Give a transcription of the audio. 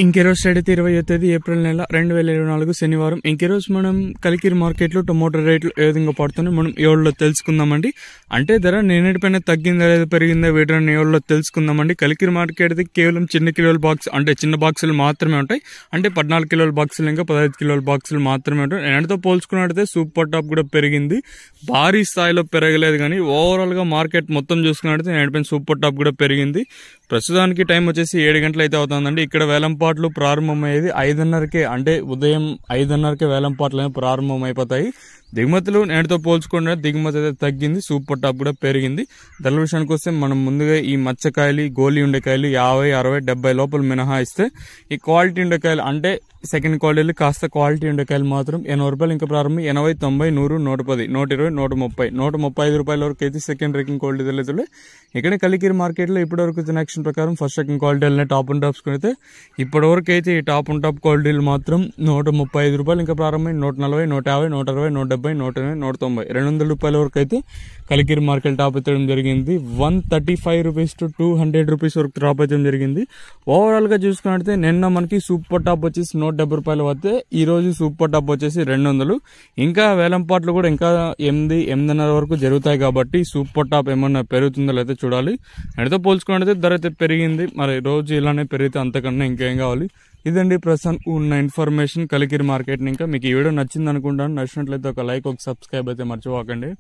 ఇంకెరోజు అయితే 20వ తేదీ ఏప్రిల్ నెల 2024 శనివారం. ఇంకెరోజు మనం కలికిరి మార్కెట్లో టొమాటో రేట్లు ఏ విధంగా పడుతున్నాయి మనం ఏళ్ళలో తెలుసుకుందామండి. అంటే ధర నేనేటిపైన తగ్గిందా లేదా పెరిగిందా వీటిని ఏళ్ళలో తెలుసుకుందామండి. కలికిరి మార్కెట్ కేవలం చిన్న కిలోల బాక్స్ అంటే చిన్న బాక్సులు మాత్రమే ఉంటాయి. అంటే 14 కిలోల బాక్సులు ఇంకా 15 కిలోల బాక్సులు మాత్రమే ఉంటాయి. నేటితో పోల్చుకున్నట్టయితే సూపర్ టాప్ కూడా పెరిగింది, భారీ స్థాయిలో పెరగలేదు. కానీ ఓవరాల్గా మార్కెట్ మొత్తం చూసుకున్నట్టయితే నేటిపైన సూపర్ టాప్ కూడా పెరిగింది. ప్రస్తుతానికి టైం వచ్చేసి 7 గంటలు అయితే అవుతుందండి. ఇక్కడ వేలంపాట్లు ప్రారంభమయ్యేది 5:30కే, అంటే ఉదయం 5:30కే వేలంపాట్లు అనేవి ప్రారంభం అయిపోతాయి. దిగుమతులు నేటితో పోల్చుకుంటే దిగుమతి అయితే తగ్గింది, సూపర్ టాప్ కూడా పెరిగింది. ధరల విషయానికి వస్తే మనం ముందుగా ఈ మచ్చకాయలు, గోలీ ఉండకాయలు 50, 60, 70 లోపల మినహాయిస్తే ఈ క్వాలిటీ ఉండకాయలు అంటే సెకండ్ క్వాలిటీలు కాస్త క్వాలిటీ ఉండకాయలు మాత్రం 80 రూపాయలు ఇంకా ప్రారంభం. 80, 90, 100, 110, 120, 130, 135 రూపాయల వరకు అయితే సెకండ్ రేకింగ్ క్వాలిటీ తెలియదు. ఇక్కడ కలికిరి మార్కెట్లో ఇప్పటివరకు యాక్షన్ ప్రకారం ఫస్ట్ సెకండ్ క్వాలిటీలనే టాప్ అండ్ టాప్స్ కొనితే ఇప్పటివరకు అయితే ఈ టాప్ అండ్ టాప్ క్వాలిటీలు మాత్రం 135 రూపాయలు ఇంకా ప్రారంభమై 140, 150, 160, 170, 180, 190, 200 రూపాయల వరకు అయితే కలికిరి మార్కెట్ టాప్ ఎత్తడం జరిగింది. 135 రూపీస్ టు 200 రూపీస్ వరకు డ్రాప్ అయితే జరిగింది. ఓవరాల్ గా చూసుకున్నట్లయితే నిన్న మనకి సూపర్ టాప్ వచ్చేసి 170 రూపాయలు వస్తే ఈ రోజు సూపర్ టాప్ వచ్చేసి 200. ఇంకా వేలంపాట్లు కూడా ఇంకా 8, 8:30 వరకు జరుగుతాయి కాబట్టి సూపర్ టాప్ ఏమన్నా పెరుగుతుందో లేదో చూడాలి. అడితో పోల్చుకున్నట్లయితే ధర అయితే పెరిగింది. మరి రోజు ఇలానే పెరిగితే అంతకన్నా ఇంకేం కావాలి. ఇదండి ప్రస్తుతం ఉన్న ఇన్ఫర్మేషన్ కలికిరి మార్కెట్. ఇంకా మీకు ఈ వీడియో నచ్చింది అనుకుంటాను. నచ్చినట్లయితే ఒక లైక్, ఒక సబ్స్క్రైబ్ అయితే మర్చిపోకండి.